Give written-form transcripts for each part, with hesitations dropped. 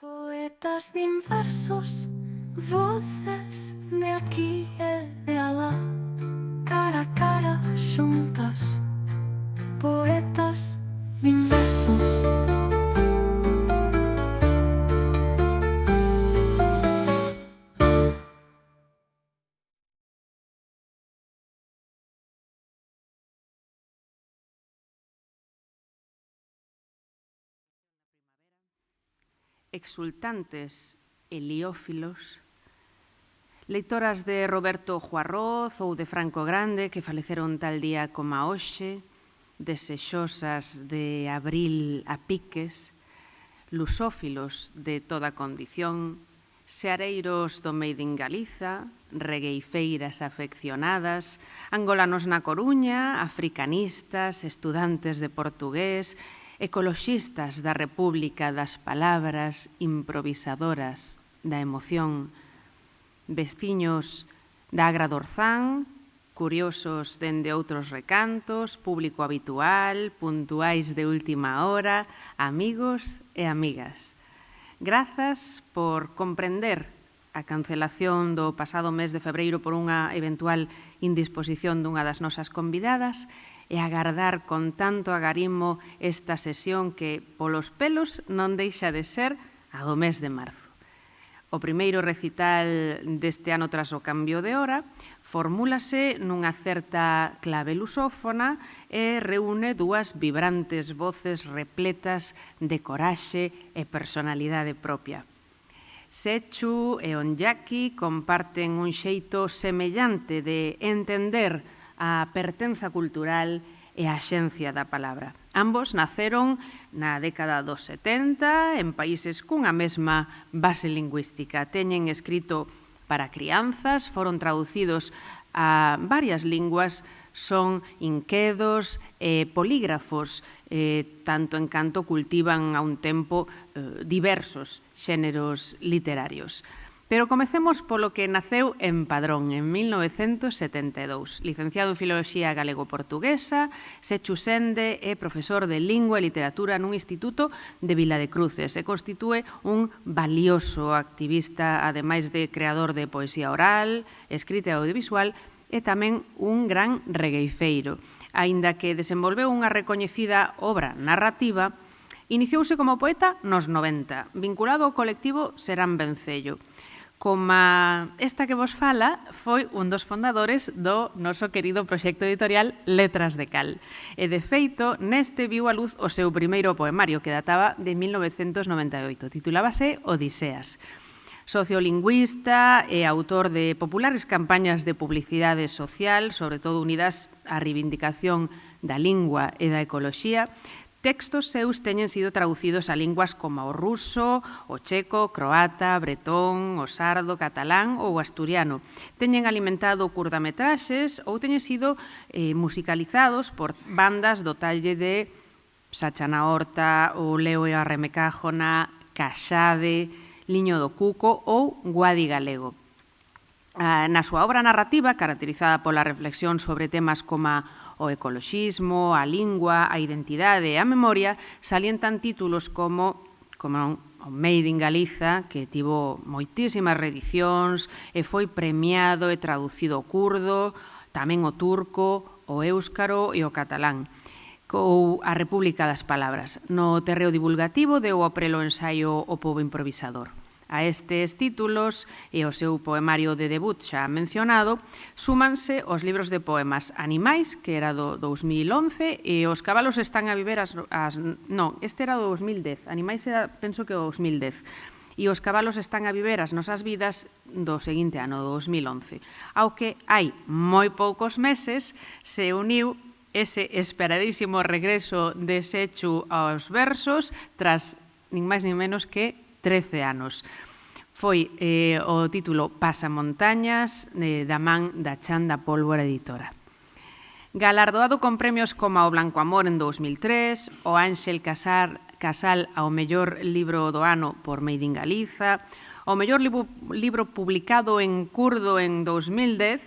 Poetas din versos, voces de aquí e de alá, cara a cara xuntas. Poetas din versos. Exultantes e liófilos, leitoras de Roberto Juarroz ou de Franco Grande que faleceron tal día como hoxe, desexosas de abril a piques, lusófilos de toda condición, seareiros do Made in Galiza, regueifeiras afeccionadas, angolanos na Coruña, africanistas, estudantes de portugués, ecoloxistas da República das Palabras, improvisadoras da emoción, veciños da Agra do Orzán, curiosos dende outros recantos, público habitual, puntuais de última hora, amigos e amigas. Grazas por comprender a cancelación do pasado mes de febreiro por unha eventual indisposición dunha das nosas convidadas e agardar con tanto agarimo esta sesión que, polos pelos, non deixa de ser a do mes de marzo. O primeiro recital deste ano tras o cambio de hora formúlase nunha certa clave lusófona e reúne dúas vibrantes voces repletas de coraxe e personalidade propia. Sechu e Onyaki comparten un xeito semellante de entender a pertenza cultural e a axencia da palabra. Ambos naceron na década dos 70 en países cunha mesma base lingüística. Teñen escrito para crianzas, foron traducidos a varias linguas, son inquedos e polígrafos, tanto en canto cultivan a un tempo diversos xéneros literarios. Pero comecemos polo que naceu en Padrón, en 1972. Licenciado en Filoloxía Galego-Portuguesa, Sechu Sende é profesor de Lingua e Literatura nun instituto de Vila de Cruces e constitúe un valioso activista, ademais de creador de poesía oral, escrita e audiovisual, e tamén un gran regueifeiro. Aínda que desenvolveu unha recoñecida obra narrativa, iniciouse como poeta nos 90, vinculado ao colectivo Serán Vencello. Como esta que vos fala, foi un dos fundadores do noso querido proxecto editorial Letras de Cal. E, de feito, neste viu a luz o seu primeiro poemario, que databa de 1998. Titulábase Odiseas. Sociolingüista e autor de populares campañas de publicidade social, sobre todo unidas á reivindicación da lingua e da ecoloxía, textos seus teñen sido traducidos a linguas como o ruso, o checo, croata, bretón, o sardo, catalán ou o asturiano. Teñen alimentado curtametraxes ou teñen sido musicalizados por bandas do talle de Sacha na Horta, o Leo e a Remecájona, Caxade, Liño do Cuco ou Guadi Galego. Na súa obra narrativa, caracterizada pola reflexión sobre temas como o ecoloxismo, a lingua, a identidade e a memoria, salientan títulos como o Made in Galiza, que tivo moitísimas reedicións e foi premiado e traducido ao kurdo, tamén o turco, o éuscaro e o catalán, ou a República das Palabras. No terreo divulgativo deu ao prelo ensaio O pobo improvisador. A estes títulos e o seu poemario de debut xa mencionado, súmanse os libros de poemas Animais, que era do 2011, e Os cabalos están a viver Non, este era do 2010, Animais era, penso que o 2010, e Os cabalos están a viver as nosas vidas do seguinte ano, do 2011. Ao que hai moi poucos meses se uniu ese esperadísimo regreso de Sechu aos versos tras nin máis nin menos que 13 anos. Foi o título Pasamontañas da man da Chanda Pólvora Editora. Galardoado con premios como o Blanco Amor en 2003, o Ángel Casal ao mellor libro do ano por Made in Galiza, o mellor libro publicado en kurdo en 2010,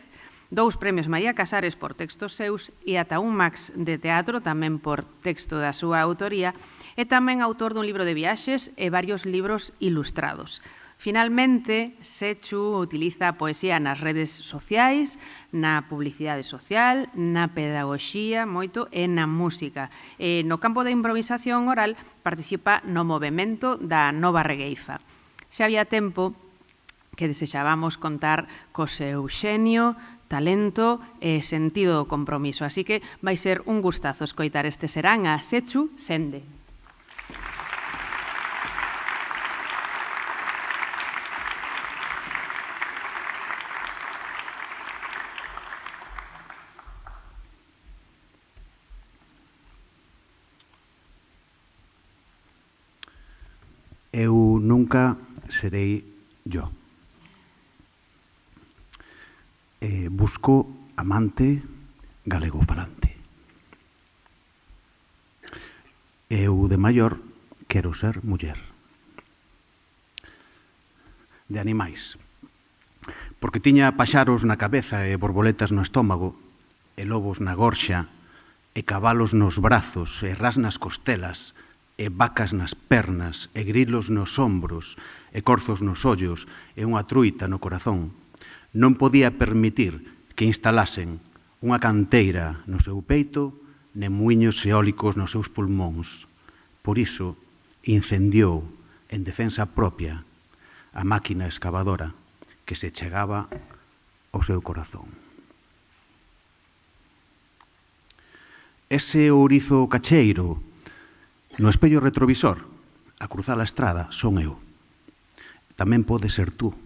2 premios María Casares por textos seus e ata un Max de Teatro tamén por texto da súa autoría, É tamén autor dun libro de viaxes e varios libros ilustrados. Finalmente, Sechu utiliza a poesía nas redes sociais, na publicidade social, na pedagogía, moito, e na música. No campo da improvisación oral participa no movemento da Nova Regueifa. Xa había tempo que desexábamos contar co seu xenio, talento e sentido do compromiso. Así que vai ser un gustazo escoitar este serán a Sechu Sende. Eu nunca serei yo. Busco amante galegofalante. Eu de maior quero ser muller. De animais. Porque tiña paxaros na cabeza e borboletas no estómago, e lobos na gorxa, e cabalos nos brazos, e ras nas costelas, e vacas nas pernas, e grilos nos ombros, e corzos nos ollos, e unha truita no corazón. Non podía permitir que instalasen unha canteira no seu peito, nen muiños eólicos nos seus pulmóns. Por iso, incendiou, en defensa propia, a máquina excavadora que se chegaba ao seu corazón. Ese ourizo cacheiro no espello retrovisor, a cruzar a estrada, son eu. Tamén pode ser tú.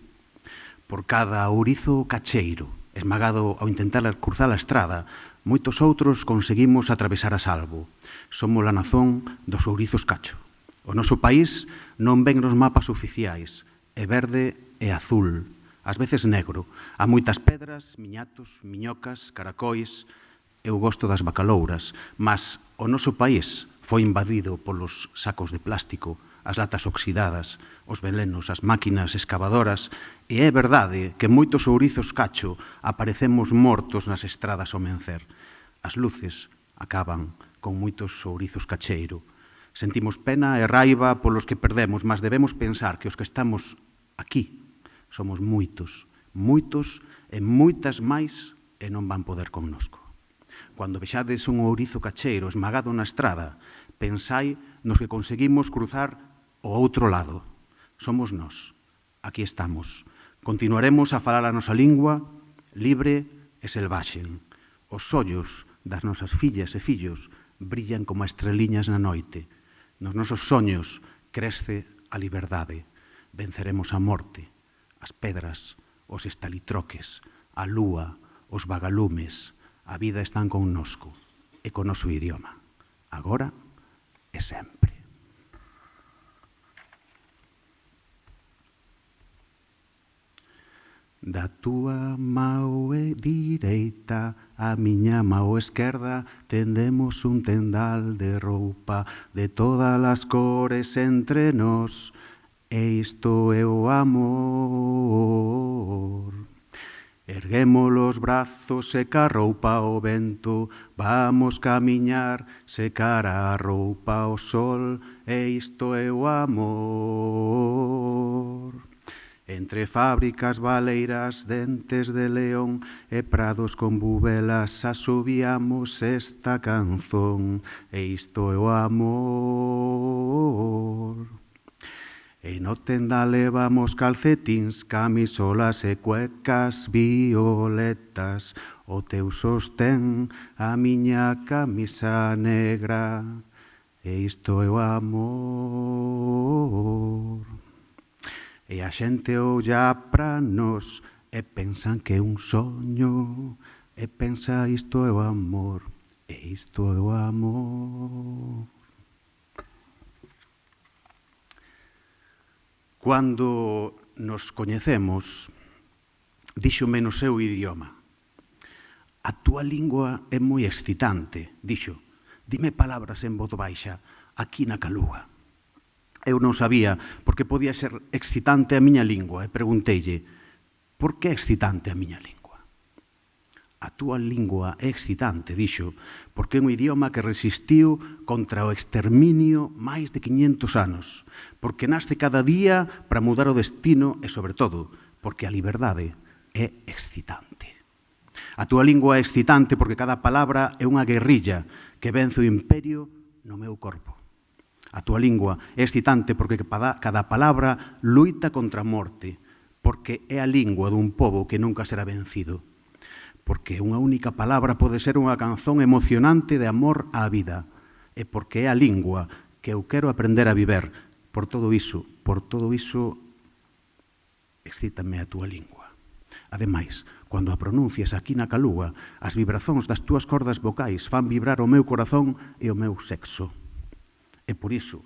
Por cada ourizo cacheiro, esmagado ao intentar cruzar a estrada, moitos outros conseguimos atravesar a salvo. Somos a nazón dos ourizos cacho. O noso país non ven nos mapas oficiais, é verde e azul, ás veces negro. Há moitas pedras, miñatos, miñocas, caracois. Eu gosto das bacalouras, mas o noso país foi invadido polos sacos de plástico, as latas oxidadas, os velenos, as máquinas excavadoras, e é verdade que moitos ourizos cacho aparecemos mortos nas estradas ao mencer. As luces acaban con moitos ourizos cacheiro. Sentimos pena e raiva polos que perdemos, mas debemos pensar que os que estamos aquí somos moitos, moitos e moitas máis e non van poder connosco. Cando vexades un ourizo cacheiro esmagado na estrada, pensai nos que conseguimos cruzar o outro lado. Somos nós. Aquí estamos. Continuaremos a falar a nosa lingua libre e selvaxen. Os ollos das nosas fillas e fillos brillan como estreliñas na noite. Nos nosos soños crece a liberdade. Venceremos a morte, as pedras, os estalitroques, a lúa, os vagalumes. A vida están connosco e con noso idioma. Agora e sempre. Da túa mao direita a miña mao esquerda tendemos un tendal de roupa de todas as cores entre nós e isto é o amor. Erguemos os brazos, seca a roupa ao vento, vamos camiñar, secar a roupa ao sol, e isto é o amor. Entre fábricas baleiras, dentes de león e prados con bubelas, asubiamos esta canzón, e isto é o amor. E no tendal levamos calcetins, camisolas e cuecas violetas. O teu sostén, a miña camisa negra. E isto é o amor. E a xente olla pra nos e pensan que é un soño. E pensa isto é o amor. E isto é o amor. Cando nos coñecemos, díxome no seu idioma: a túa lingua é moi excitante, dixo, dime palabras en voz baixa, aquí na calúa. Eu non sabía por que podía ser excitante a miña lingua e pregunteille, por que é excitante a miña lingua? A túa lingua é excitante, dixo, porque é un idioma que resistiu contra o exterminio máis de 500 anos, porque nasce cada día para mudar o destino e, sobre todo, porque a liberdade é excitante. A túa lingua é excitante porque cada palabra é unha guerrilla que vence o imperio no meu corpo. A túa lingua é excitante porque cada palabra luita contra a morte, porque é a lingua dun pobo que nunca será vencido. Porque unha única palabra pode ser unha canción emocionante de amor á vida, e porque é a lingua que eu quero aprender a viver. Por todo iso, excítame a túa lingua. Ademais, cando a pronuncias aquí na Calúa, as vibracións das túas cordas vocais fan vibrar o meu corazón e o meu sexo. E por iso,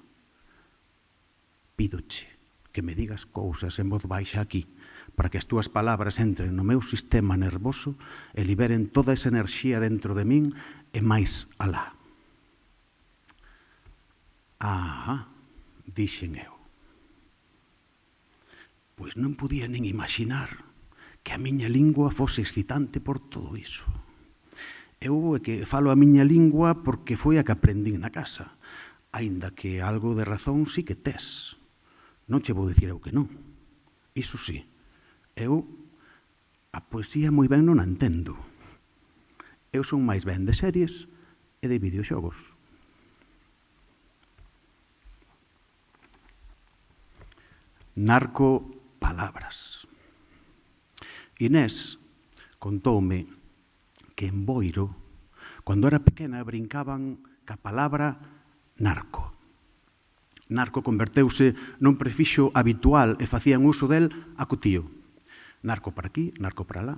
pídoche que me digas cousas en voz baixa aquí, para que as túas palabras entren no meu sistema nervoso e liberen toda esa enerxía dentro de min e máis alá. Dixen eu. Pois non podía nin imaginar que a miña lingua fose excitante por todo iso. Eu é que falo a miña lingua porque foi a que aprendín na casa, aínda que algo de razón sí que tes. Non che vou dicir eu que non. Iso sí. Eu a poesía moi ben non a entendo. Eu son máis ben de series e de videoxogos. Narco palabras. Inés contoume que en Boiro, cando era pequena, brincaban ca palabra narco. Narco converteuse nun prefixo habitual e facían uso del a cotío. Narco para aquí, narco para lá.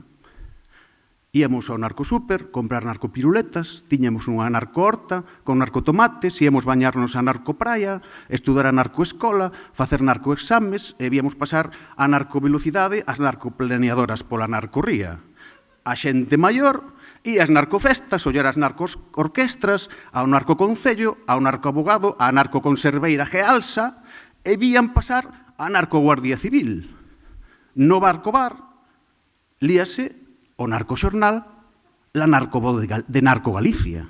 Íamos ao narcosúper, comprar narcopiruletas, tiñamos unha narcohorta con narcotomates, íamos bañarnos a narcopraia, estudar a narcoescola, facer narcoexames e víamos pasar a narcovelocidade as narcoplaneadoras pola narcorría. A xente maior ía ás narcofestas, ollar as narcoorquestras, ao narcoconcello, ao narcoabogado, á narcoconserveira Gealsa e vían pasar a narcoguardia civil. No barco bar, líase o narcoxornal La Narcovoz de Narco Galicia.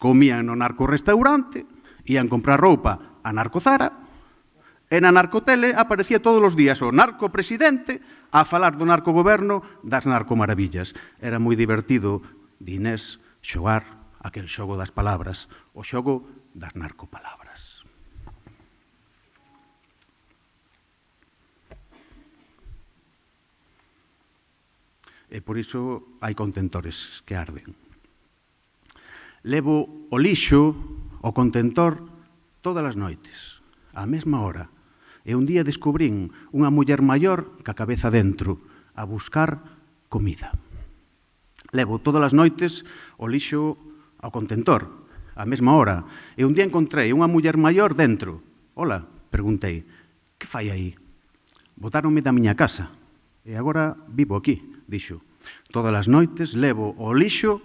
Comían no narcorrestaurante, ían comprar roupa a Narcozara, e na narcotele aparecía todos os días o narcopresidente a falar do narcogoberno das narcomaravillas. Era moi divertido de Inés xogar aquel xogo das palabras, o xogo das narcopalabras. E por iso hai contentores que arden. Levo o lixo, o contentor, todas as noites, á mesma hora. E un día descubrín unha muller maior ca cabeza dentro, a buscar comida. Levo todas as noites o lixo ao contentor, á mesma hora. E un día encontrei unha muller maior dentro. Ola, preguntei, que fai aí? Botáronme da miña casa, e agora vivo aquí, dixo. Todas as noites levo o lixo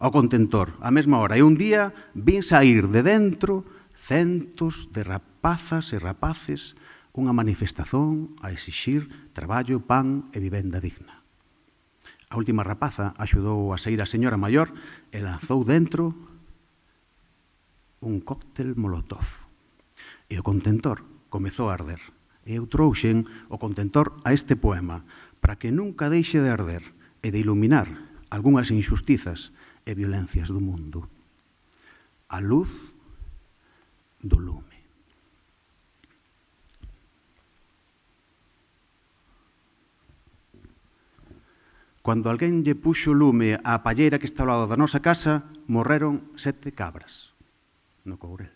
ao contentor, á mesma hora. E un día vin saír de dentro centos de rapazas e rapaces unha manifestación a exixir traballo, pan e vivenda digna. A última rapaza axudou a saír a señora maior e lanzou dentro un cóctel molotov. E o contentor comezou a arder. E eu trouxen o contentor a este poema para que nunca deixe de arder e de iluminar algunhas injustizas e violencias do mundo. A luz do lume. Cando alguén lle puxo lume á palleira que está ao lado da nosa casa, morreron 7 cabras no Courel.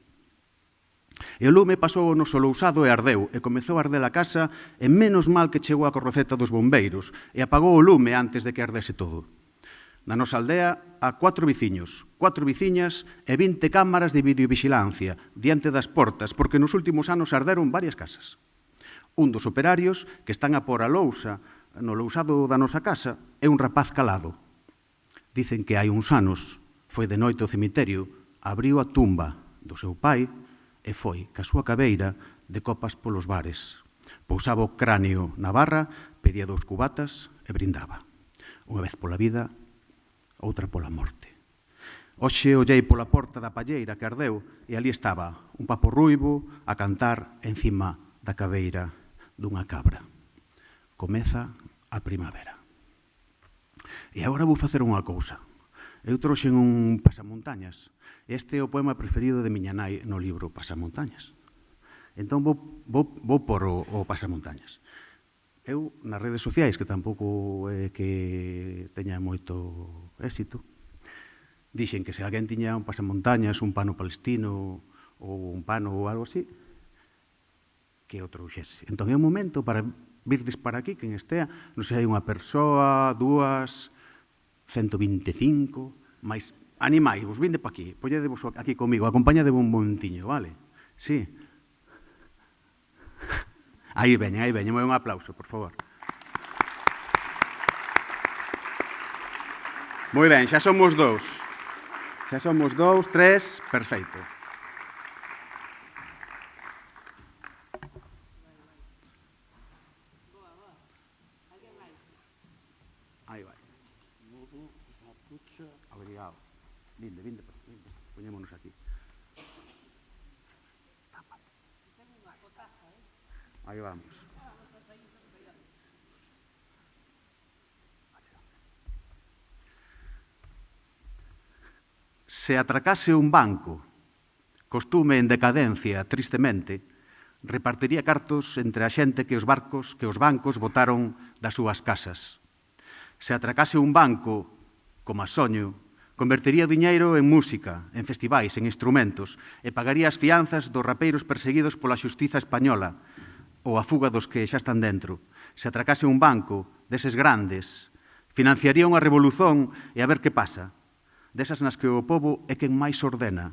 E o lume pasou no solousado e ardeu, e comezou a arder a casa, e menos mal que chegou a corroceta dos bombeiros, e apagou o lume antes de que ardese todo. Na nosa aldea, há 4 veciños, 4 veciñas e 20 cámaras de videovigilancia diante das portas, porque nos últimos anos arderon varias casas. Un dos operarios, que están a por a lousa no lousado da nosa casa, é un rapaz calado. Dicen que hai uns anos foi de noite ao cemiterio, abriu a tumba do seu pai e foi, ca súa cabeira, de copas polos bares. Pousaba o cráneo na barra, pedía 2 cubatas e brindaba. unha vez pola vida, outra pola morte. Hoxe ollei pola porta da palleira que ardeu e ali estaba un papo ruivo a cantar encima da cabeira dunha cabra. Comeza a primavera. E agora vou facer unha cousa. Eu trouxen un pasamontañas. Este é o poema preferido de miña nai no libro Pasamontañas. Entón vou por o pasamontañas. Eu, nas redes sociais, que tampouco é que teña moito éxito, dixen que se alguén tiña un pasamontañas, un pano palestino ou un pano ou algo así, que o trouxese. Entón é un momento para virdes para aquí, quen estea, non sei, hai unha persoa, dúas, 125, máis animai, vos vinde pa aquí, polledevos aquí comigo, acompañade un momentiño, vale? Sí. Aí veñen, un aplauso, por favor. Moi ben, xa somos dous. Xa somos dous, tres, perfeito. Aí vai. Obrigado. Vinde, poñémonos aquí. Aí vamos. Se atracase un banco, costume en decadencia, tristemente, repartiría cartos entre a xente que os bancos botaron das súas casas. Se atracase un banco, como a soño, convertiría o diñeiro en música, en festivais, en instrumentos, e pagaría as fianzas dos rapeiros perseguidos pola xustiza española, ou a fuga dos que xa están dentro. Se atracase un banco deses grandes, financiaría unha revolución e a ver que pasa. Desas nas que o pobo é quen máis ordena,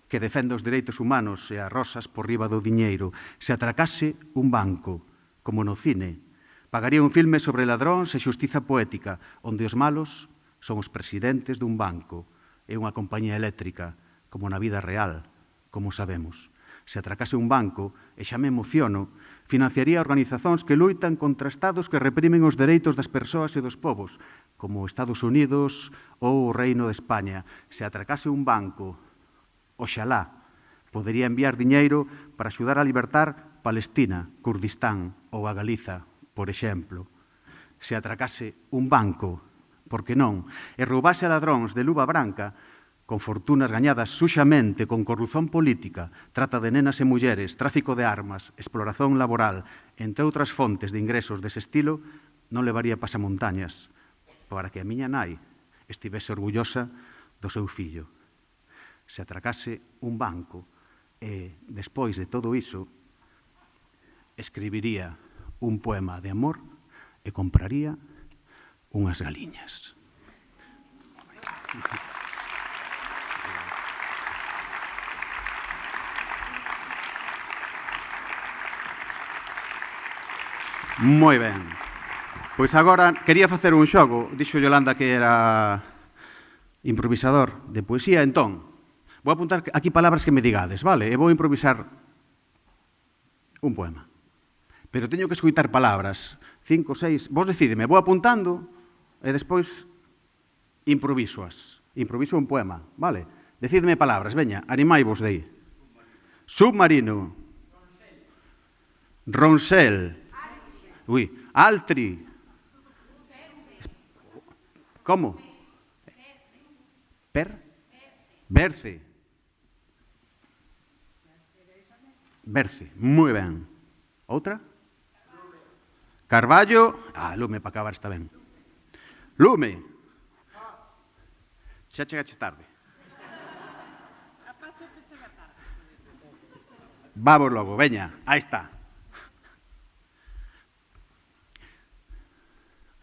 que defende os dereitos humanos e as rosas por riba do diñeiro. Se atracase un banco, como no cine, pagaría un filme sobre ladróns e xustiza poética, onde os malos son os presidentes dun banco e unha compañía eléctrica, como na vida real, como sabemos. Se atracase un banco, e xa me emociono, financiaría organizacións que luitan contra estados que reprimen os dereitos das persoas e dos povos, como Estados Unidos ou o Reino de España. Se atracase un banco, oxalá, podería enviar diñeiro para axudar a libertar Palestina, Kurdistán ou a Galiza, por exemplo. Se atracase un banco, por que non, e roubase a ladróns de luva branca, con fortunas gañadas suxamente con corrupción política, trata de nenas e mulleres, tráfico de armas, exploración laboral, entre outras fontes de ingresos dese estilo, non levaría pasamontañas para que a miña nai estivese orgullosa do seu fillo. Se atracase un banco e, despois de todo iso, escribiría un poema de amor e compraría unhas galiñas. Moi ben. Pois agora quería facer un xogo. Dixo Yolanda que era improvisador de poesía. Entón, vou apuntar aquí palabras que me digades, vale? E vou improvisar un poema. Pero teño que escoitar palabras. 5, 6... Vos decidime, vou apuntando e despois improvisoas. Improviso un poema, vale? Decidme palabras, veña, animai-vos de aí. Submarino. Ronsel. Ui, altri. Como? Berce. Berce, moi ben. Outra? Carballo. Lume, para acabar está ben. Lume. Xa chegaches tarde. Vamos logo, veña, aí está.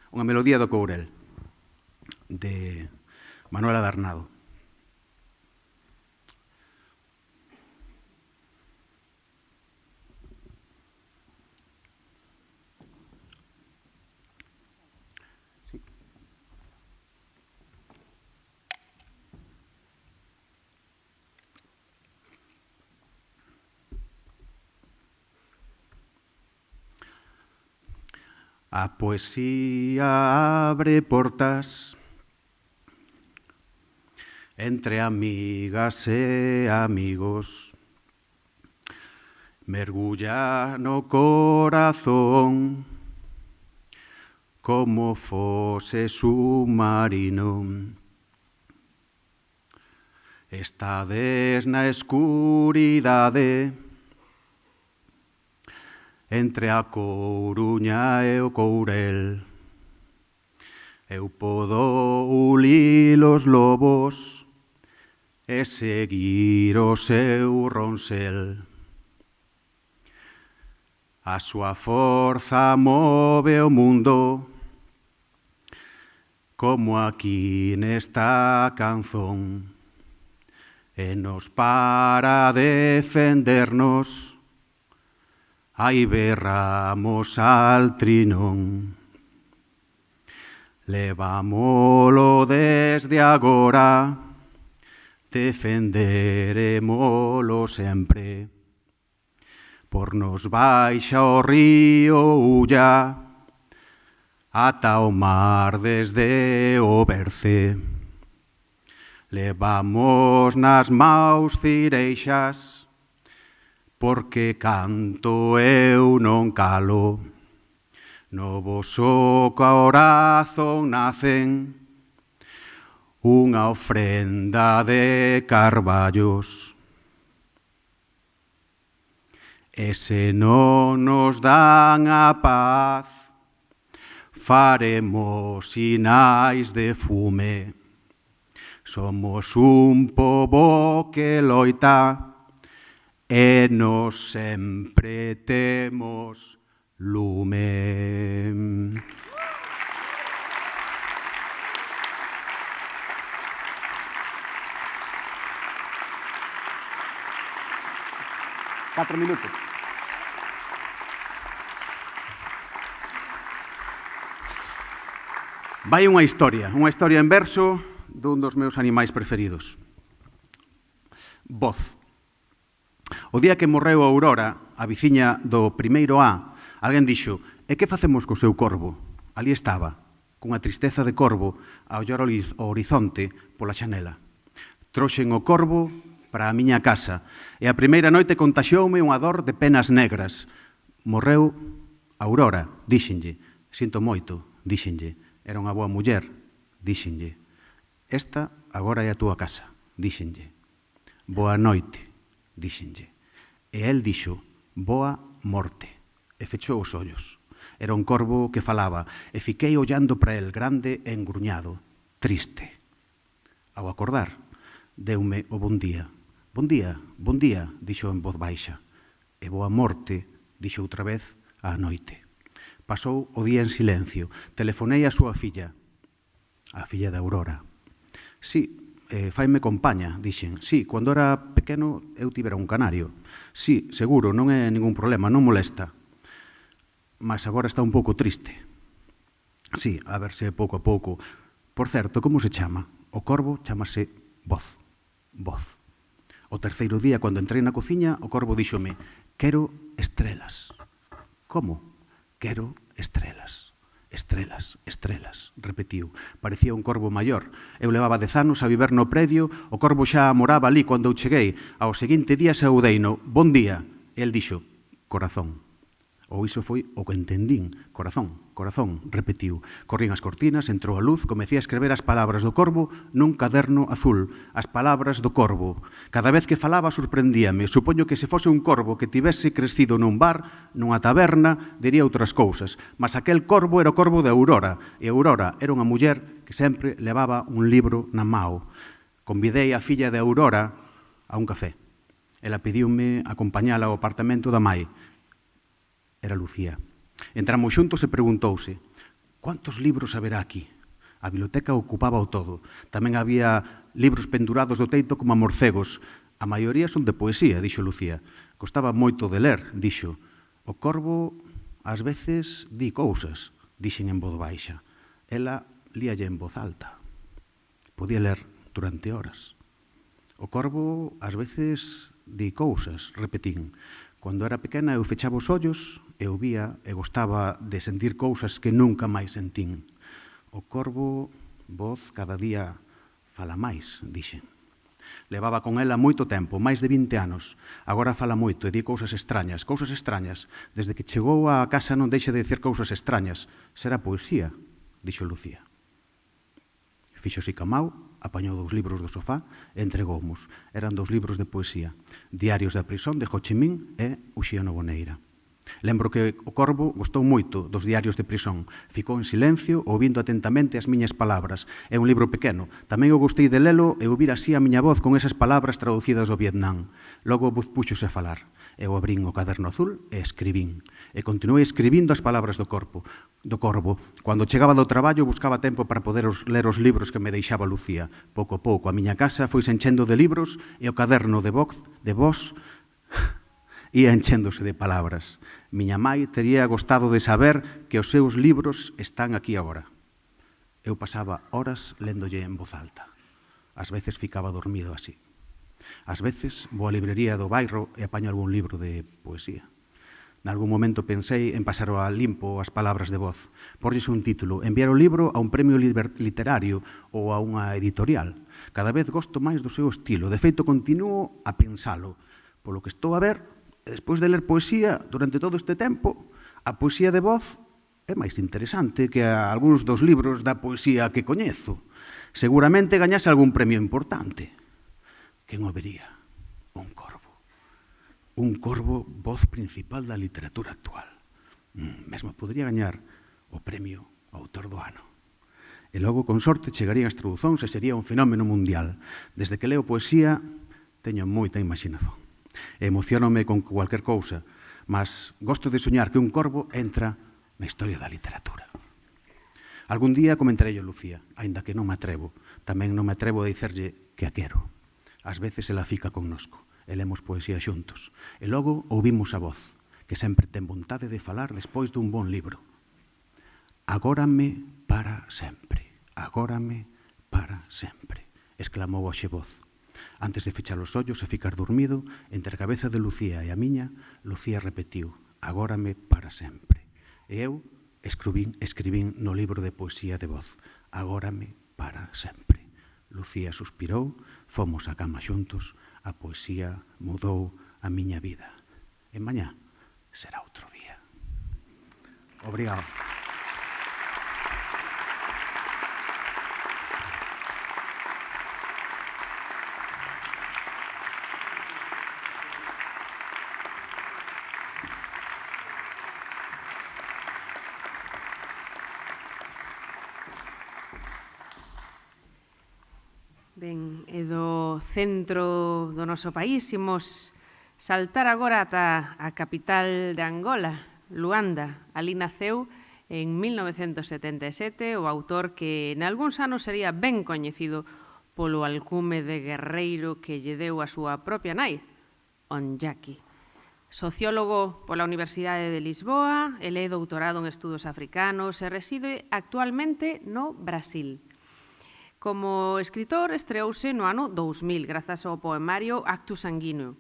Unha melodía do Courel, de Manuela Darnado. Sí. A poesía abre portas entre amigas e amigos. Mergulla no corazón como fose submarino. Estades na escuridade entre a Coruña e o Courel. Eu podo ulir os lobos e seguir o seu ronsel. A súa forza move o mundo como aquí nesta canzón. E nos para defendernos, aí berramos al trinón. Levámolo desde agora, defenderemolo sempre. Por nos baixa o río Ulla, ata o mar desde o Berce. Levamos nas maus cireixas, porque canto eu non calo. No voso corazón nacen unha ofrenda de carballos. E se non nos dan a paz, faremos sinais de fume. Somos un pobo que loita e nos sempre temos lume. Cuatro minutos. Vai unha historia en verso dun dos meus animais preferidos. Voz. O día que morreu a Aurora, a viciña do primeiro A, alguén dixo: e que facemos co seu corvo? Ali estaba, cunha tristeza de corvo, a ollar o horizonte pola xanela. Trouxen o corvo para a miña casa, e a primeira noite contaxioume unha dor de penas negras. Morreu Aurora, díxenlle. Sinto moito, díxenlle. Era unha boa muller, díxenlle. Esta agora é a túa casa, díxenlle. Boa noite, díxenlle. E el dixo: boa morte. E fechou os ollos. Era un corvo que falaba, e fiquei ollando para el, grande e engruñado, triste. Ao acordar, deume o bon día. Bon día, dixo en voz baixa. E boa morte, dixo outra vez á noite. Pasou o día en silencio. Telefonei a súa filla, a filla de Aurora. Sí, faime compaña, dixen. Sí, cando era pequeno eu tivera un canario. Sí, seguro, non é ningún problema, non molesta. Mas agora está un pouco triste. Sí, a verse pouco a pouco. Por certo, como se chama? O corvo chamase Voz. Voz. O terceiro día, cando entrei na cociña, o corvo díxome: quero estrelas. Como? Quero estrelas. Estrelas, estrelas, repetiu. Parecía un corvo maior. Eu levaba 10 anos a viver no predio, o corvo xa moraba ali cando eu cheguei. Ao seguinte día saudeino: bon día. E el dixo: corazón. Ou iso foi o que entendín. Corazón, corazón, repetiu. Corrín as cortinas, entrou a luz, comecei a escrever as palabras do corvo nun caderno azul. As palabras do corvo. Cada vez que falaba sorprendíame. Supoño que se fose un corvo que tivese crecido nun bar, nunha taberna, diría outras cousas. Mas aquel corvo era o corvo de Aurora. E Aurora era unha muller que sempre levaba un libro na mao. Convidei a filla de Aurora a un café. Ela pediume acompañala ao apartamento da mai. Era Lucía. Entramos xuntos e preguntouse: cuántos libros haberá aquí? A biblioteca ocupaba o todo. Tamén había libros pendurados do teito como morcegos. A maioría son de poesía, dixo Lucía. Costaba moito de ler, dixo. O corvo ás veces di cousas, dixen en voz baixa. Ela líalle en voz alta. Podía ler durante horas. O corvo ás veces di cousas, repetín. Cando era pequena eu fechaba os ollos e ouvía e gostaba de sentir cousas que nunca máis sentín. O corvo, voz, cada día fala máis, dixen. Levaba con ela moito tempo, máis de 20 anos. Agora fala moito e di cousas extrañas. Desde que chegou á casa non deixa de dicir cousas extrañas. Será poesía, dixo Lucía. Fíxose camao, apañou 2 libros do sofá e entregoumos. Eran 2 libros de poesía. Diarios da prisón de Ho Chi Minh e Uxiano Boneira. Lembro que o corvo gostou moito dos diarios de prisón. Ficou en silencio, ouvindo atentamente as miñas palabras. É un libro pequeno. Tamén eu gostei de lelo e ouvir así a miña voz con esas palabras traducidas do Vietnam. Logo puxose a falar. Eu abrín o caderno azul e escribín. E continuei escribindo as palabras do corvo. Cando chegaba do traballo buscaba tempo para poder ler os libros que me deixaba Lucía. Pouco a pouco a miña casa foi enchendo de libros e o caderno de voz ia enchéndose de palabras. Miña mai tería gostado de saber que os seus libros están aquí agora. Eu pasaba horas léndolle en voz alta. Ás veces ficaba dormido así. Ás veces vou á librería do bairro e apaño algún libro de poesía. Nalgún momento pensei en pasar a limpo as palabras de voz, porlles un título, enviar o libro a un premio literario ou a unha editorial. Cada vez gosto máis do seu estilo. De feito, continuo a pensalo. Polo que estou a ver, despois de ler poesía durante todo este tempo, a poesía de voz é máis interesante que algúns dos libros da poesía que coñezo. Seguramente gañase algún premio importante. Quen o vería? Un corvo. Un corvo, voz principal da literatura actual. Mesmo podría gañar o premio Autor do Ano. E logo, con sorte, chegarían as traducións e sería un fenómeno mundial. Desde que leo poesía, teño moita imaginación. Emocionome con cualquier cousa, mas gosto de soñar que un corvo entra na historia da literatura. Algún día comentarei a Lucía, aínda que non me atrevo. Tamén non me atrevo a dicerlle que a quero. Ás veces ela fica connosco e lemos poesía xuntos. E logo ouvimos a voz, que sempre ten vontade de falar despois dun bon libro. Agórame para sempre, exclamou hoxe voz. Antes de fechar os ollos e ficar dormido, entre a cabeza de Lucía e a miña, Lucía repetiu, agórame para sempre. E eu escribín no libro de poesía de voz, agórame para sempre. Lucía suspirou, fomos á cama xuntos, a poesía mudou a miña vida. E mañá será outro día. Obrigado. Ben, e do centro do noso país imos saltar agora ata a capital de Angola, Luanda. Ali naceu en 1977 o autor que nalgúns anos sería ben coñecido polo alcume de guerreiro que lle deu a súa propia nai, Onjaki. Sociólogo pola Universidade de Lisboa, ele é doutorado en estudos africanos e reside actualmente no Brasil. Como escritor, estreouse no ano 2000, grazas ao poemario Acto Sanguíneo,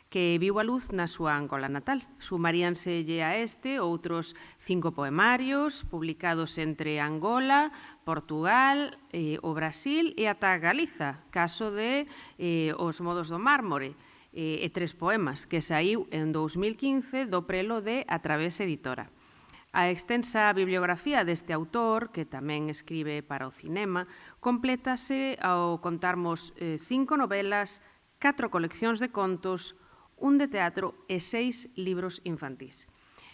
que viu a luz na súa Angola natal. Sumaríanselle a este outros 5 poemarios publicados entre Angola, Portugal, o Brasil e ata Galiza, caso de Os modos do mármore, e 3 poemas, que saíu en 2015 do prelo de A Través Editora. A extensa bibliografía deste autor, que tamén escribe para o cinema, complétase ao contarmos 5 novelas, 4 coleccións de contos, un de teatro e 6 libros infantís.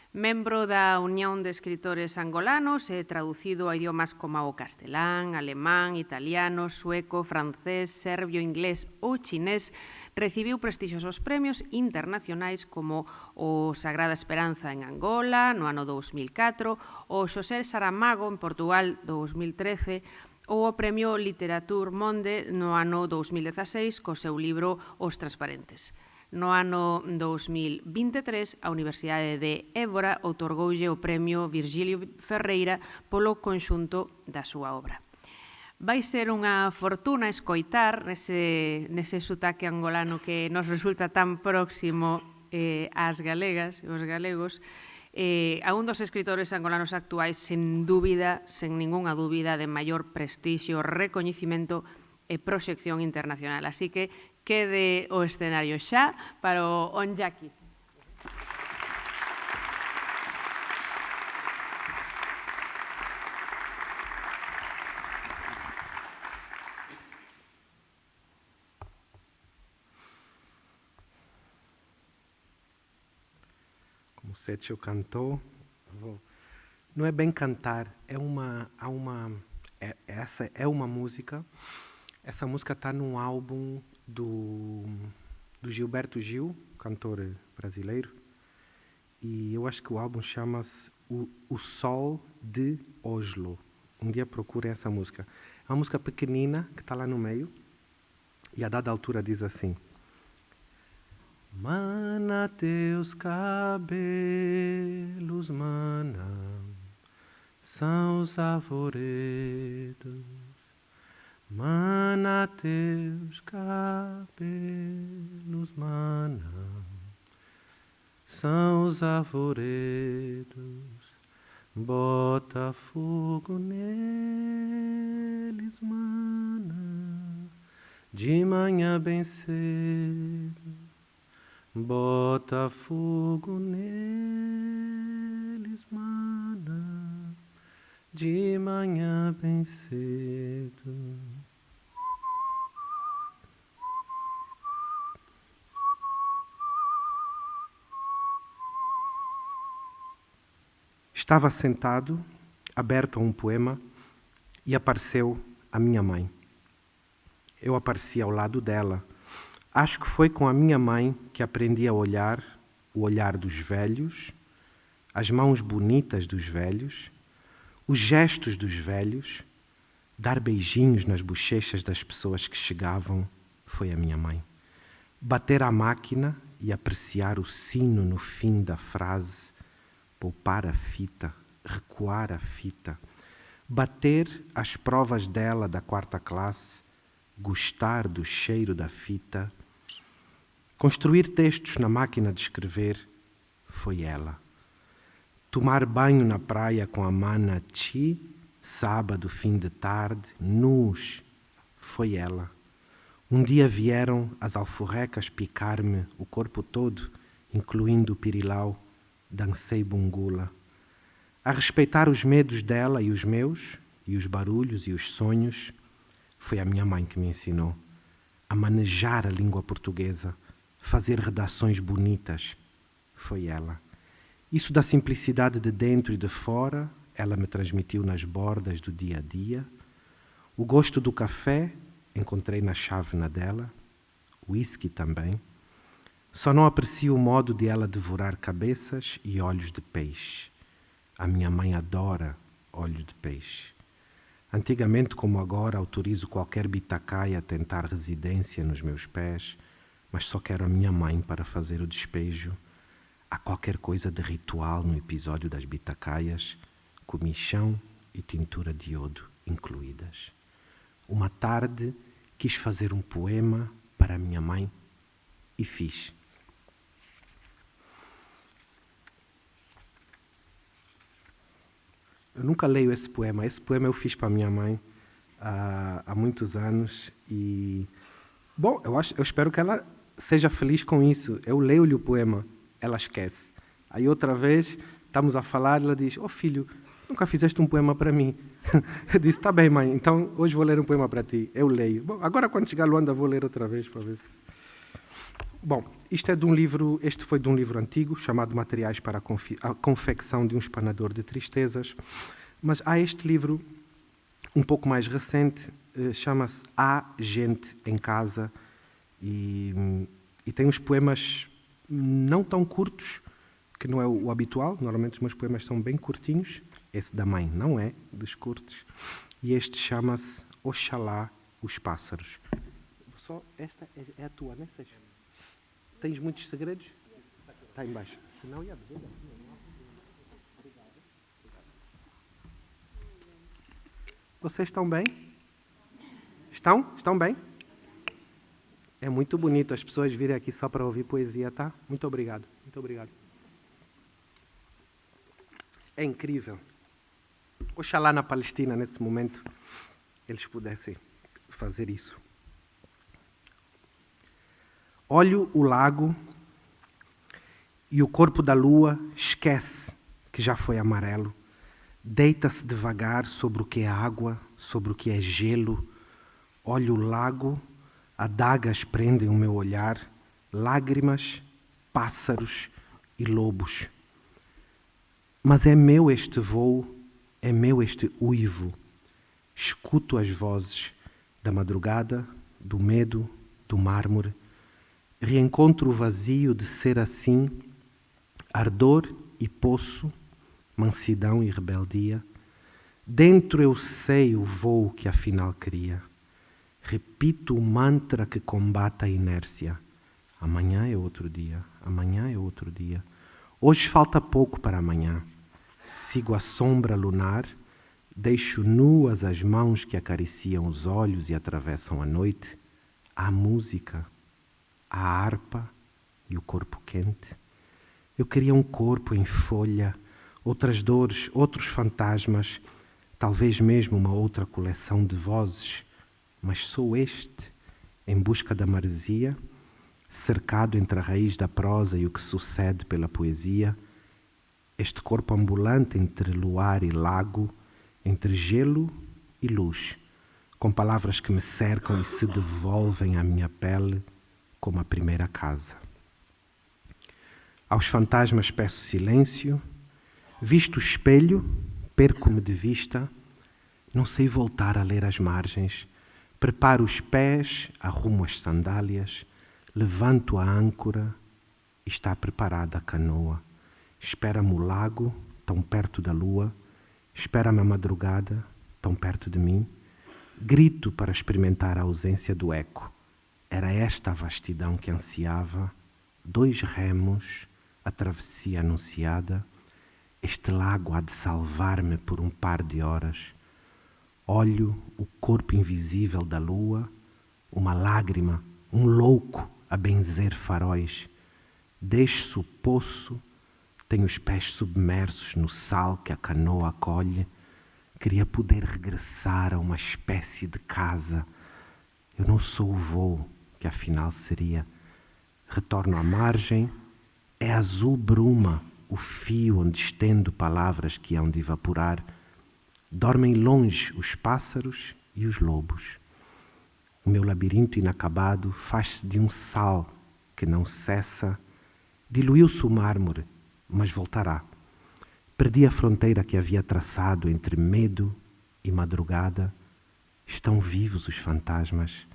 Membro da Unión de Escritores Angolanos e traducido a idiomas como o castelán, alemán, italiano, sueco, francés, serbio, inglés ou chinés, recibiu prestixiosos premios internacionais como o Sagrada Esperanza en Angola no ano 2004, o Xosé Saramago en Portugal 2013 ou o Premio Literatur Monde no ano 2016 co seu libro Os Transparentes. No ano 2023, a Universidade de Évora outorgoulle o Premio Virgilio Ferreira polo conxunto da súa obra. Vai ser unha fortuna escoitar nese sotaque angolano que nos resulta tan próximo ás galegas e os galegos a un dos escritores angolanos actuais, sen dúbida, sen ningunha dúbida, de maior prestixio, recoñecimento e proxección internacional. Así que quede o escenario xa para o Onyaki. Como o Setio cantou, não é bem cantar, essa é uma música. Essa música está num álbum do Gilberto Gil, cantor brasileiro, e eu acho que o álbum chama-se O Sol de Oslo. Um dia procurem essa música. É uma música pequenina que está lá no meio, e a dada altura diz assim: Mana teus cabelos, mana, são os arvoredos. Mana teus cabelos, mana, são os arvoredos. Bota fogo neles, mana, de manhã bem cedo. Bota fogo neles, mana, de manhã bem cedo. Estava sentado, aberto a um poema, e apareceu a minha mãe. Eu apareci ao lado dela. Acho que foi com a minha mãe que aprendi a olhar o olhar dos velhos, as mãos bonitas dos velhos, os gestos dos velhos, dar beijinhos nas bochechas das pessoas que chegavam, foi a minha mãe. Bater a máquina e apreciar o sino no fim da frase, poupar a fita, recuar a fita, bater as provas dela da 4ª classe, gostar do cheiro da fita, construir textos na máquina de escrever, foi ela. Tomar banho na praia com a mana Chi, sábado, fim de tarde, nus, foi ela. Um dia vieram as alforrecas picar-me o corpo todo, incluindo o pirilau, dancei bungula. A respeitar os medos dela e os meus, e os barulhos e os sonhos, foi a minha mãe que me ensinou a manejar a língua portuguesa, fazer redações bonitas, foi ela. Isso da simplicidade de dentro e de fora, ela me transmitiu nas bordas do dia a dia. O gosto do café, encontrei na chávena dela, whisky também. Só não aprecio o modo de ela devorar cabeças e olhos de peixe. A minha mãe adora olhos de peixe. Antigamente, como agora, autorizo qualquer bitacaia a tentar residência nos meus pés, mas só quero a minha mãe para fazer o despejo. Há qualquer coisa de ritual no episódio das bitacaias, comichão e tintura de iodo incluídas. Uma tarde quis fazer um poema para a minha mãe e fiz. Eu nunca leio esse poema. Esse poema eu fiz para a minha mãe há muitos anos e, bom, eu espero que ela seja feliz com isso. Eu leio-lhe o poema, ela esquece. Aí outra vez estamos a falar, ela diz: "Oh filho, nunca fizeste um poema para mim." Eu disse: "Tá bem, mãe, então hoje vou ler um poema para ti." Eu leio. Bom, agora quando chegar a Luanda vou ler outra vez para ver se... Bom, este foi de um livro antigo chamado Materiais para a Confecção de um Espanador de Tristezas, mas há este livro um pouco mais recente, chama-se Há Gente em Casa, e tem uns poemas não tão curtos, que não é o habitual. Normalmente os meus poemas são bem curtinhos. Esse da mãe não é dos curtos, e este chama-se Oxalá os Pássaros. Só esta é a tua, não é? Tens muitos segredos? Está em baixo. Senão ia dizer. Vocês estão bem? Estão? Estão bem? É muito bonito as pessoas virem aqui só para ouvir poesia, tá? Muito obrigado. Muito obrigado. é incrível. Oxalá na Palestina, nesse momento, eles pudessem fazer isso. Olho o lago e o corpo da lua esquece que já foi amarelo. Deita-se devagar sobre o que é água, sobre o que é gelo. Olho o lago, adagas prendem o meu olhar, lágrimas, pássaros e lobos. Mas é meu este voo, é meu este uivo. Escuto as vozes da madrugada, do medo, do mármore. Reencontro o vazio de ser assim, ardor e poço, mansidão e rebeldia. Dentro eu sei o voo que afinal queria. Repito o mantra que combate a inércia. Amanhã é outro dia, amanhã é outro dia. Hoje falta pouco para amanhã. Sigo a sombra lunar, deixo nuas as mãos que acariciam os olhos e atravessam a noite. Há música, a harpa e o corpo quente. Eu queria um corpo em folha, outras dores, outros fantasmas, talvez mesmo uma outra coleção de vozes, mas sou este, em busca da maresia, cercado entre a raiz da prosa e o que sucede pela poesia, este corpo ambulante entre luar e lago, entre gelo e luz, com palavras que me cercam e se devolvem à minha pele como a primeira casa. Aos fantasmas peço silêncio, visto o espelho, perco-me de vista, não sei voltar a ler as margens, preparo os pés, arrumo as sandálias, levanto a âncora e está preparada a canoa. Espera-me o lago, tão perto da lua, espera-me a madrugada, tão perto de mim. Grito para experimentar a ausência do eco. Era esta a vastidão que ansiava, 2 remos, a travessia anunciada. Este lago há de salvar-me por um par de horas. Olho o corpo invisível da lua, uma lágrima, um louco a benzer faróis. Desço o poço, tenho os pés submersos no sal que a canoa acolhe. Queria poder regressar a uma espécie de casa. Eu não sou o voo que afinal seria. Retorno à margem, é azul bruma o fio onde estendo palavras que hão de evaporar. Dormem longe os pássaros e os lobos. O meu labirinto inacabado faz-se de um sal que não cessa. Diluiu-se o mármore, mas voltará. Perdi a fronteira que havia traçado entre medo e madrugada. Estão vivos os fantasmas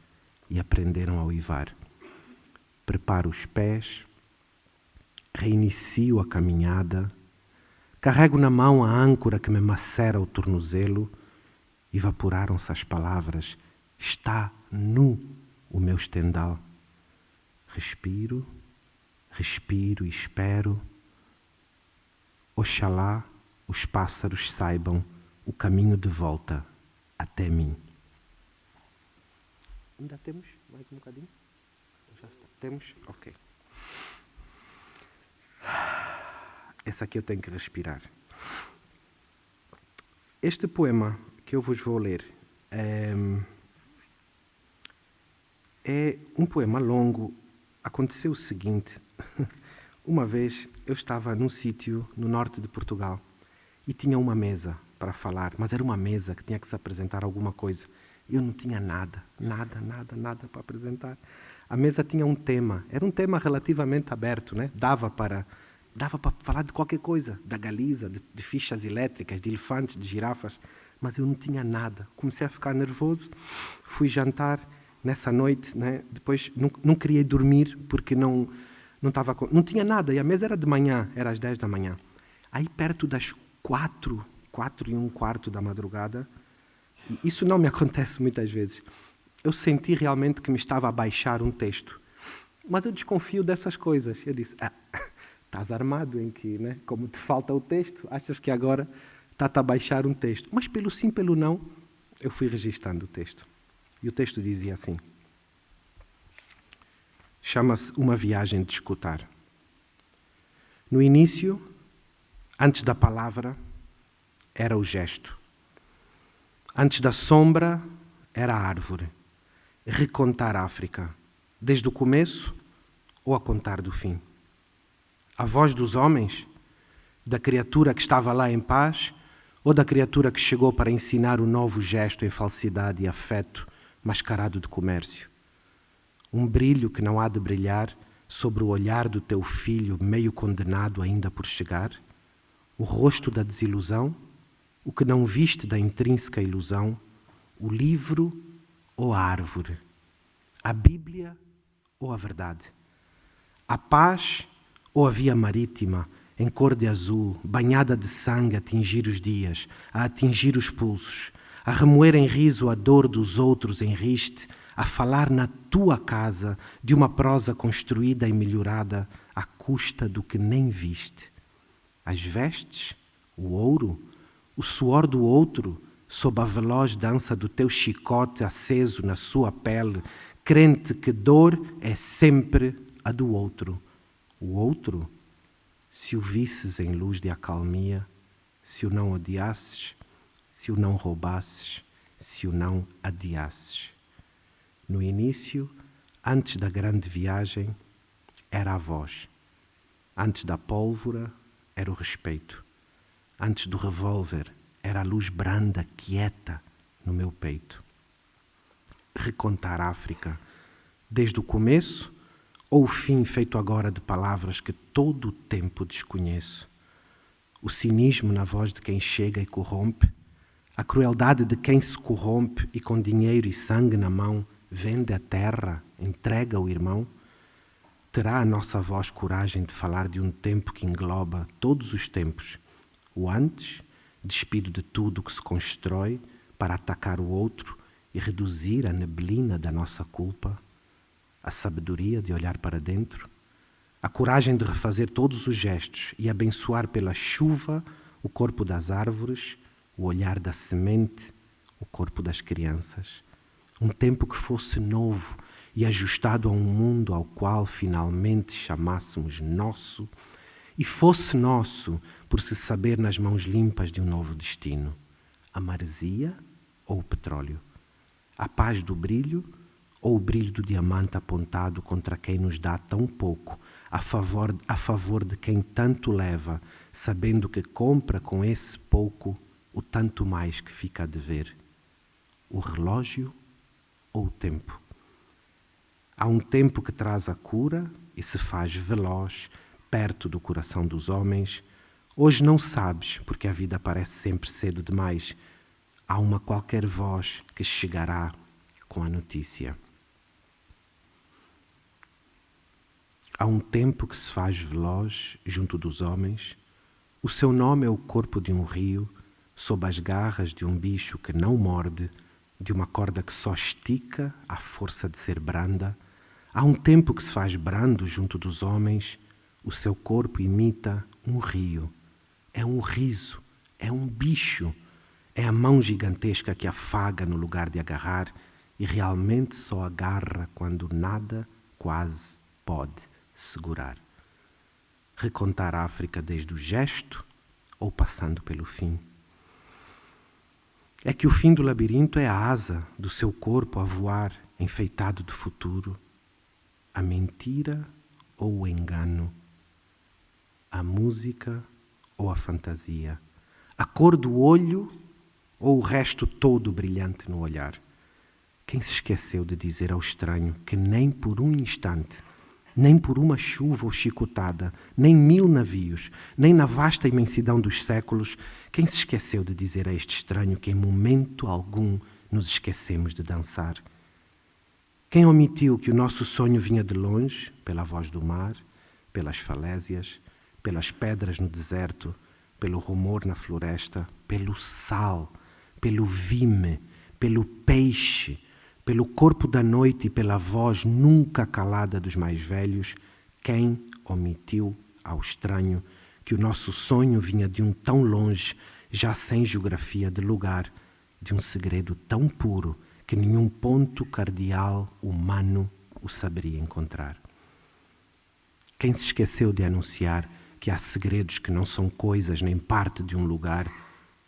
e aprenderam a uivar. Preparo os pés, reinicio a caminhada, carrego na mão a âncora que me macera o tornozelo. Evaporaram-se as palavras. Está nu o meu estendal. Respiro, respiro e espero. Oxalá os pássaros saibam o caminho de volta até mim. Ainda temos mais um bocadinho? Já está. Temos? Ok. Essa aqui eu tenho que respirar. Este poema que eu vos vou ler é um poema longo. Aconteceu o seguinte. Uma vez eu estava num sítio no norte de Portugal e tinha uma mesa para falar, mas era uma mesa que tinha que se apresentar alguma coisa. Eu não tinha nada para apresentar. A mesa tinha um tema, era um tema relativamente aberto, né? Dava para falar de qualquer coisa, da Galiza, de fichas elétricas, de elefantes, de girafas, mas eu não tinha nada. Comecei a ficar nervoso, fui jantar nessa noite, né? Depois não queria dormir porque não tinha nada, e a mesa era de manhã, era às 10 da manhã. Aí perto das 4:15 da madrugada, e isso não me acontece muitas vezes, eu senti realmente que me estava a baixar um texto. Mas eu desconfio dessas coisas. Eu disse, estás armado em que, né? Como te falta o texto, achas que agora está-te a baixar um texto. Mas pelo sim, pelo não, eu fui registrando o texto. E o texto dizia assim, chama-se Uma Viagem de Escutar. No início, antes da palavra, era o gesto. Antes da sombra, era a árvore. Recontar a África, desde o começo ou a contar do fim. A voz dos homens, da criatura que estava lá em paz, ou da criatura que chegou para ensinar o novo gesto em falsidade e afeto, mascarado de comércio. Um brilho que não há de brilhar sobre o olhar do teu filho meio condenado ainda por chegar, o rosto da desilusão, o que não viste da intrínseca ilusão, o livro ou a árvore, a Bíblia ou a verdade, a paz ou a via marítima, em cor de azul, banhada de sangue a atingir os dias, a atingir os pulsos, a remoer em riso a dor dos outros em riste, a falar na tua casa de uma prosa construída e melhorada à custa do que nem viste. As vestes, o ouro, o suor do outro, sob a veloz dança do teu chicote aceso na sua pele, crente que dor é sempre a do outro. O outro, se o visses em luz de acalmia, se o não odiasses, se o não roubasses, se o não adiasses. No início, antes da grande viagem, era a voz. Antes da pólvora, era o respeito. Antes do revólver, era a luz branda, quieta, no meu peito. Recontar a África, desde o começo ou o fim feito agora de palavras que todo o tempo desconheço. O cinismo na voz de quem chega e corrompe, a crueldade de quem se corrompe e com dinheiro e sangue na mão vende a terra, entrega o irmão. Terá a nossa voz coragem de falar de um tempo que engloba todos os tempos, o antes, despido de tudo que se constrói para atacar o outro e reduzir a neblina da nossa culpa, a sabedoria de olhar para dentro, a coragem de refazer todos os gestos e abençoar pela chuva o corpo das árvores, o olhar da semente, o corpo das crianças. Um tempo que fosse novo e ajustado a um mundo ao qual finalmente chamássemos nosso e fosse nosso por se saber nas mãos limpas de um novo destino. A maresia ou o petróleo? A paz do brilho ou o brilho do diamante apontado contra quem nos dá tão pouco, a favor de quem tanto leva, sabendo que compra com esse pouco o tanto mais que fica a dever? O relógio ou o tempo? Há um tempo que traz a cura e se faz veloz, perto do coração dos homens. Hoje não sabes, porque a vida parece sempre cedo demais. Há uma qualquer voz que chegará com a notícia. Há um tempo que se faz veloz junto dos homens. O seu nome é o corpo de um rio, sob as garras de um bicho que não morde, de uma corda que só estica à força de ser branda. Há um tempo que se faz brando junto dos homens. O seu corpo imita um rio. É um riso, é um bicho. É a mão gigantesca que afaga no lugar de agarrar e realmente só agarra quando nada quase pode segurar. Recontar a África desde o gesto ou passando pelo fim? É que o fim do labirinto é a asa do seu corpo a voar, enfeitado de futuro. A mentira ou o engano? A música ou a fantasia? A cor do olho ou o resto todo brilhante no olhar? Quem se esqueceu de dizer ao estranho que nem por um instante, nem por uma chuva ou chicotada, nem 1000 navios, nem na vasta imensidão dos séculos, quem se esqueceu de dizer a este estranho que em momento algum nos esquecemos de dançar? Quem omitiu que o nosso sonho vinha de longe, pela voz do mar, pelas falésias, pelas pedras no deserto, pelo rumor na floresta, pelo sal, pelo vime, pelo peixe, pelo corpo da noite e pela voz nunca calada dos mais velhos? Quem omitiu ao estranho que o nosso sonho vinha de um tão longe, já sem geografia de lugar, de um segredo tão puro que nenhum ponto cardial humano o saberia encontrar? Quem se esqueceu de anunciar que há segredos que não são coisas nem parte de um lugar,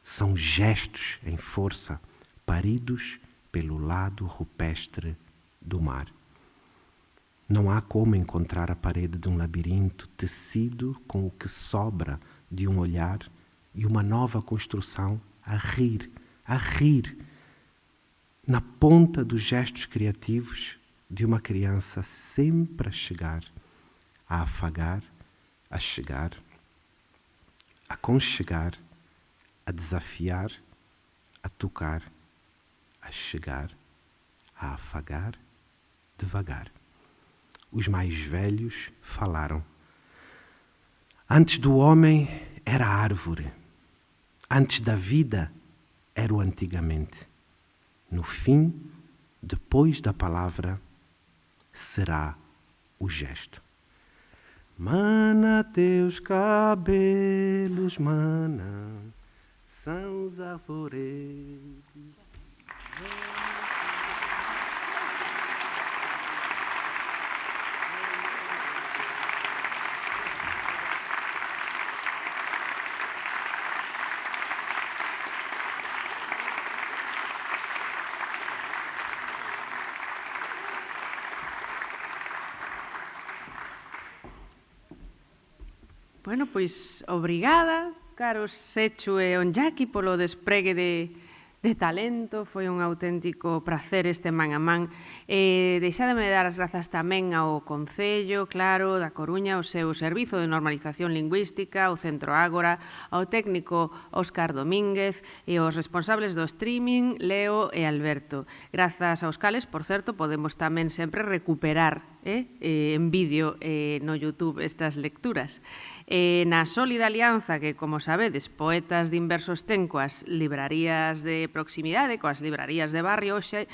São gestos em força, paridos pelo lado rupestre do mar. Não há como encontrar a parede de um labirinto tecido com o que sobra de um olhar e uma nova construção a rir, na ponta dos gestos criativos de uma criança sempre a chegar, a afagar, a chegar, a conchegar, a desafiar, a tocar, a chegar, a afagar, devagar. Os mais velhos falaram. Antes do homem era a árvore. Antes da vida era o antigamente. No fim, depois da palavra, será o gesto. Mana, teus cabelos, mana, são os arvoredos. Bueno, pois, obrigada, caros Sechu e Onyaki, polo despregue de talento. Foi un auténtico prazer este man a man. Deixádeme dar as grazas tamén ao Concello, claro, da Coruña, o seu Servizo de Normalización Lingüística, ao Centro Ágora, ao técnico Óscar Domínguez e aos responsables do streaming, Leo e Alberto. Grazas aos cales, por certo, podemos tamén sempre recuperar en vídeo no YouTube estas lecturas. Na sólida alianza que, como sabedes, Poetas de Inversos ten coas librarías de proximidade, coas librarías de barrio, hoxe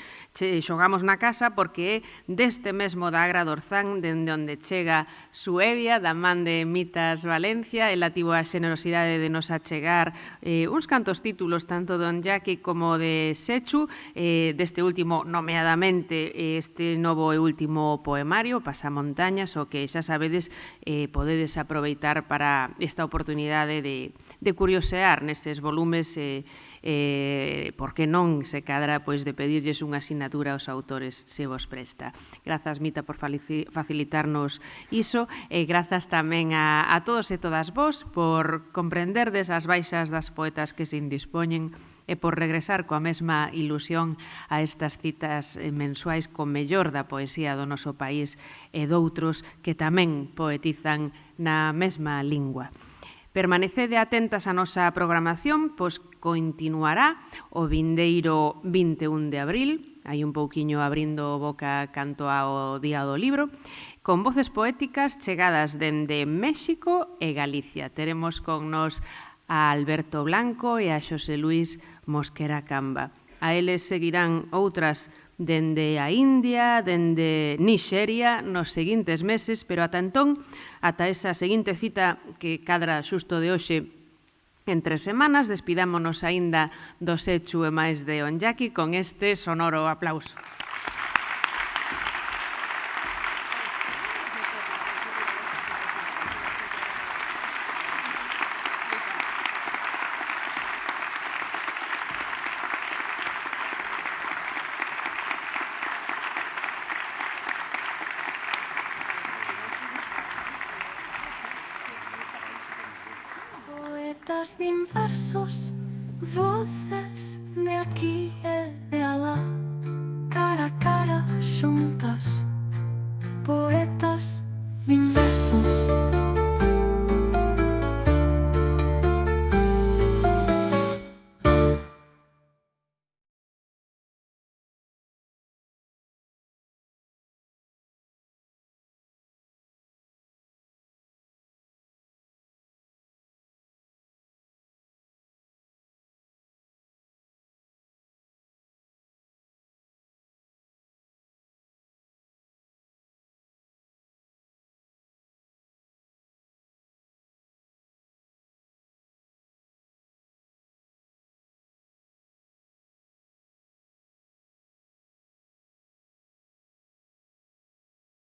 xogamos na casa porque é deste mesmo da Agra do Orzán, dende onde chega Suevia, da man de Mitas Valencia. Ela tivo a xenerosidade de nos achegar uns cantos títulos, tanto de Onyaki como de Sechu, deste último, nomeadamente, este novo e último poemario, Pasamontañas, o que xa sabedes, podedes aproveitar para esta oportunidade de curiosear nestes volumes, por que non se cadra pois de pedirlles unha asignatura aos autores se vos presta. Grazas, Mita, por facilitarnos iso, e grazas tamén a todos e todas vos por comprenderdes as baixas das poetas que se indispoñen e por regresar coa mesma ilusión a estas citas mensuais con mellor da poesía do noso país e doutros que tamén poetizan na mesma lingua. Permanecede atentas a nosa programación, pois continuará o vindeiro 21 de abril, hai un pouquiño abrindo boca canto ao Día do Libro, con voces poéticas chegadas dende México e Galicia. Teremos con nos a Alberto Blanco e a Xosé Luis Mosquera Camba. A eles seguirán outras dende a India, dende Nixeria, nos seguintes meses, pero ata entón, ata esa seguinte cita que cadra xusto de hoxe entre semanas, despidámonos aínda do Sechu e máis de Onyaki con este sonoro aplauso. Poetas de inversos, voces de aquí e de alá, cara a cara xuntas.